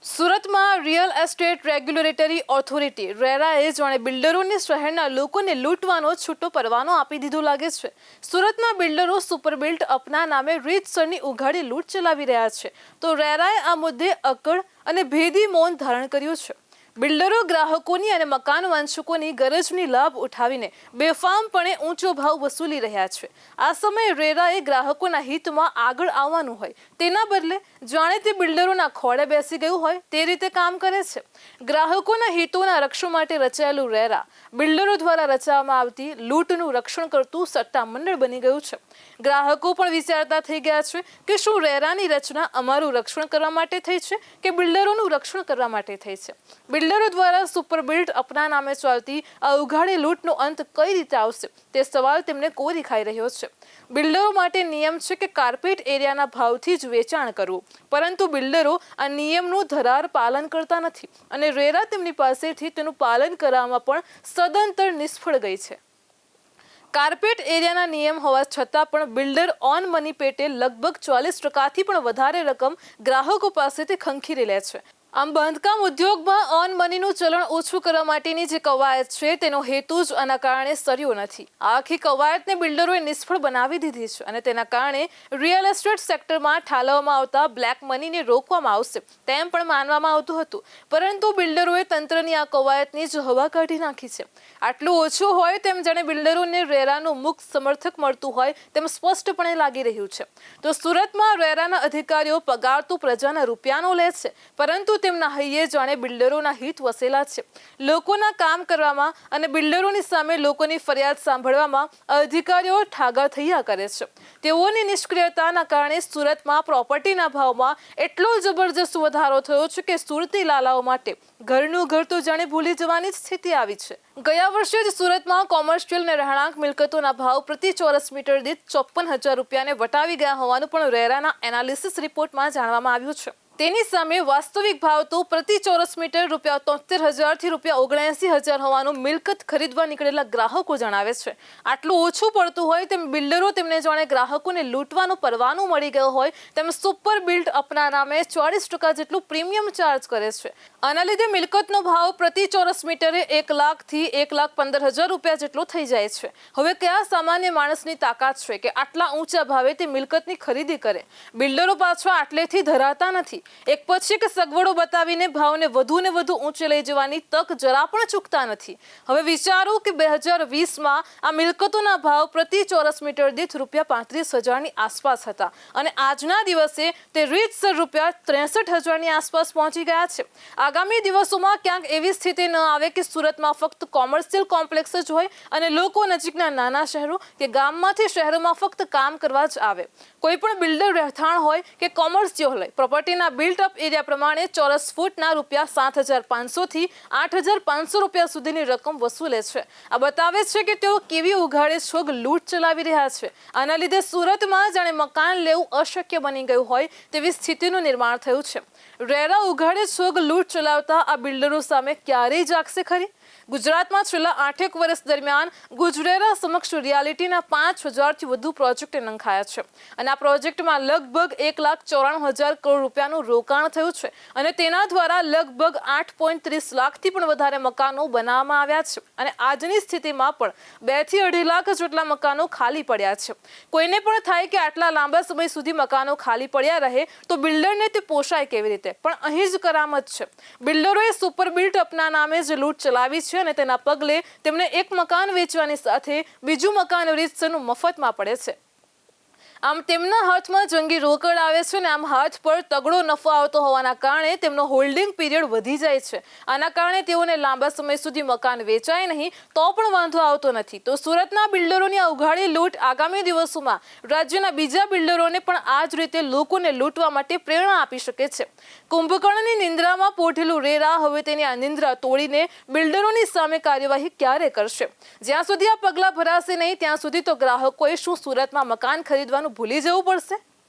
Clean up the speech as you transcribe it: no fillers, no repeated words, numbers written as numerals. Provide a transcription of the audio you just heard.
સુરતમાં real estate regulatory authority રેરાએ જાણે બિલ્ડરોને શહેરના લોકોને લૂંટવાનો છૂટો પરવાનો આપી દીધો લાગે છે। સુરતના બિલ્ડરો સુપરબિલ્ટ અપના નામે રીતસરની ઉઘાડી લૂંટ ચલાવી રહ્યા છે, તો રેરાએ આ મુદ્દે અકળ અને ભેદી મૌન ધારણ કર્યું છે। બિલ્ડરો ગ્રાહકોની અને મકાન વાંચકોની ગરજની લાભ ઉઠાવીને બેફામપણે ઊંચો ભાવ વસૂલી રહ્યા છે। આ સમયે રેરાએ ગ્રાહકોના હિતમાં આગળ આવવાનું હોય તેના બદલે જાણે તે બિલ્ડરોના ખોળે બેસી ગયું હોય તે રીતે કામ કરે છે। ગ્રાહકોના હિતોના રક્ષણ માટે રચાયેલું રેરા બિલ્ડરો દ્વારા રચવામાં આવતી લૂંટનું રક્ષણ કરતું સટ્ટામંડળ બની ગયું છે। ગ્રાહકો પણ વિચારતા થઈ ગયા છે કે શું રેરાની રચના અમારું રક્ષણ કરવા માટે થઈ છે કે બિલ્ડરોનું રક્ષણ કરવા માટે થઈ છે। બિલ્ડરો દ્વારા સુપરબિલ્ટ અપના નામે ચાલતી આ ઉઘાડી લૂંટનો અંત કઈ રીતે આવશે તે સવાલ તેમને કોરી ખાઈ રહ્યો છે। બિલ્ડરો માટે નિયમ છે કે કાર્પેટ એરિયાના ભાવથી જ વેચાણ કરવું, પરંતુ બિલ્ડરો આ નિયમનું ધરાર પાલન કરતા નથી અને રેરા તેમની પાસેથી તેનું પાલન કરવામાં પણ સદંતર નિષ્ફળ ગઈ છે। કાર્પેટ એરિયાના નિયમ હોવા છતાં પણ બિલ્ડર ઓન મની પેટે લગભગ 40%થી પણ વધારે રકમ ગ્રાહકો પાસેથી ખંખેરી લે છે। આમ બાંધકામ ઉદ્યોગમાં ઓન મનીનું ચલણ ઓછું કરવા માટેની જે કવાયત છે તેનો હેતુ જ આના કારણે સર્યો નથી। આખી કવાયતને બિલ્ડરોએ નિષ્ફળ બનાવી દીધી છે અને તેના કારણે રિયલ એસ્ટેટ સેક્ટરમાં ઠાલવવામાં આવતા બ્લેક મનીને રોકવામાં આવશે તેમ પણ માનવામાં આવતું હતું, પરંતુ બિલ્ડરોએ તંત્રની આ કવાયતની જ હવા કાઢી નાખી છે। આટલું ઓછું હોય તેમ જાણે બિલ્ડરોને રેરાનું મુક્ત સમર્થક મળતું હોય તેમ સ્પષ્ટપણે લાગી રહ્યું છે। તો સુરતમાં રેરાના અધિકારીઓ પગાર તો પ્રજાના રૂપિયાનો લે છે, પરંતુ તેમના હૈયે જાણે બિલ્ડરોના હિત વસેલા છે। લોકોના કામ કરવામાં અને બિલ્ડરોની સામે લોકોની ફરિયાદ સાંભળવામાં અધિકારીઓ ઠાગા થયા કરે છે। તેઓની નિષ્ક્રિયતાના કારણે સુરતમાં પ્રોપર્ટીના ભાવમાં એટલો જબરજસ્ત વધારો થયો છે કે સુરતી લાલાઓ માટે ઘરનું ઘર તો જાણે ભૂલી જવાની સ્થિતિ આવી છે। ગયા વર્ષે જ સુરતમાં કોમર્શિયલ અને રહેણાંક મિલકતોના ભાવ પ્રતિ ચોરસ મીટર દીઠ 54,000 રૂપિયાને વટાવી ગયા હોવાનું પણ રેરાના એનાલિસિસ રિપોર્ટમાં જાણવામાં આવ્યું છે। તેની સામે વાસ્તવિક ભાવ તો પ્રતિ ચોરસ મીટર ₹73,000 થી ₹79,000 હોવાનું મિલકત ખરીદવા નીકળેલા ગ્રાહકો જણાવે છે। આટલું ઓછું પડતું હોય તેમ બિલ્ડરો તેમને જાણે ગ્રાહકોને લૂંટવાનો પરવાનો મળી ગયો હોય તેમ સુપર બિલ્ટ અપના નામે 40% જેટલું પ્રીમિયમ ચાર્જ કરે છે। આના લીધે મિલકતનો ભાવ પ્રતિ ચોરસ મીટરે 1 લાખ થી 1,15,000 રૂપિયા જેટલો થઈ જાય છે। હવે કયા સામાન્ય માણસની તાકાત છે કે આટલા ઊંચા ભાવે તે મિલકતની ખરીદી કરે? બિલ્ડરો પાછા આટલેથી ધરાતા નથી। એક પછી એક સગવડો બતાવીને ભાવને વધુ ને વધુ ઊંચે લઈ જવાની તક જરા પણ ચૂકતા નથી। હવે વિચારો કે 2020માં આ મિલકતોના ભાવ પ્રતિ ચોરસ મીટર દીઠ ₹35,000ની આસપાસ હતા અને આજના દિવસે તે રીતસર ₹63,000ની આસપાસ પહોંચી ગયા છે। આગામી દિવસોમાં ક્યાંક એવી સ્થિતિ ન આવે કે સુરતમાં ફક્ત કોમર્શિયલ કોમ્પ્લેક્સ જ હોય અને લોકો નજીકના નાના શહેરો કે ગામમાંથી શહેરોમાં ફક્ત કામ કરવા જ આવે। કોઈ પણ બિલ્ડર રહેઠાણ હોય કે કોમર્શિયલ હોય, પ્રોપર્ટીના બિલ્ટ અપ એરિયા પ્રમાણે ચોરસ ફૂટના ₹7,500 થી ₹8,500 સુધીની રકમ વસૂલે છે। આ બતાવે છે કે તેઓ કેવી ઉઘાડે છોગ લૂંટ ચલાવી રહ્યા છે। આના લીધે સુરતમાં જાણે મકાન લેવું અશક્ય બની ગયું હોય તેવી સ્થિતિનું નિર્માણ થયું છે। રેરા ઉઘાડે છોગ લૂંટ ચલાવતા આ બિલ્ડરો સામે ક્યારેય જાગશે ખરી? ગુજરાતમાં છેલ્લા 8 વર્ષ દરમિયાન ગુજરેરા સમક્ષ રિયાલિટીના 5,000 થી વધુ પ્રોજેક્ટ નંખાયા છે અને આ પ્રોજેક્ટમાં લગભગ 1,94,000 કરોડ રૂપિયાનું રોકાણ થયું છે અને તેના દ્વારા લગભગ 8.30 લાખથી પણ વધારે મકાનો બનાવવામાં આવ્યા છે અને આજની સ્થિતિમાં પણ 2 થી 2.5 લાખ જેટલા મકાનો ખાલી પડ્યા છે। કોઈને પણ થાય કે આટલા લાંબા સમય સુધી મકાનો ખાલી પડ્યા રહે તો બિલ્ડરને તે પોષાય કેવી રીતે? પણ અહીં જ કરામત છે। બિલ્ડરોએ સુપર બિલ્ટ અપના નામે જે લૂંટ ચલાવી છે અને તેના પગલે તેમને એક મકાન વેચવાની સાથે બીજું મકાન રીતસરનું મફતમાં પડે છે। આમ તેમના હાથમાં જંગી રોકડ આવે છે અને આમ હાથ પર તગડો નફો આવતો હોવાના કારણે તેમનો હોલ્ડિંગ પીરિયડ વધી જાય છે। આના કારણે તેઓને લાંબા સમય સુધી મકાન વેચાય નહીં તો પણ વાંધો આવતો નથી। તો સુરતના બિલ્ડરોની આ ઉઘાડી લૂંટ આગામી દિવસોમાં રાજ્યના બીજા બિલ્ડરોને પણ આ જ રીતે લોકોને લૂંટવા માટે પ્રેરણા આપી શકે છે। કુંભકર્ણની નિંદ્રામાં પોઢેલું રેરા હવે તેની આ નિંદ્રા તોડીને બિલ્ડરોની સામે કાર્યવાહી ક્યારે કરશે? જ્યાં સુધી આ પગલાં ભરાશે નહીં ત્યાં સુધી તો ગ્રાહકોએ શું સુરતમાં મકાન ખરીદવાનું ભૂલી જવું પડશે?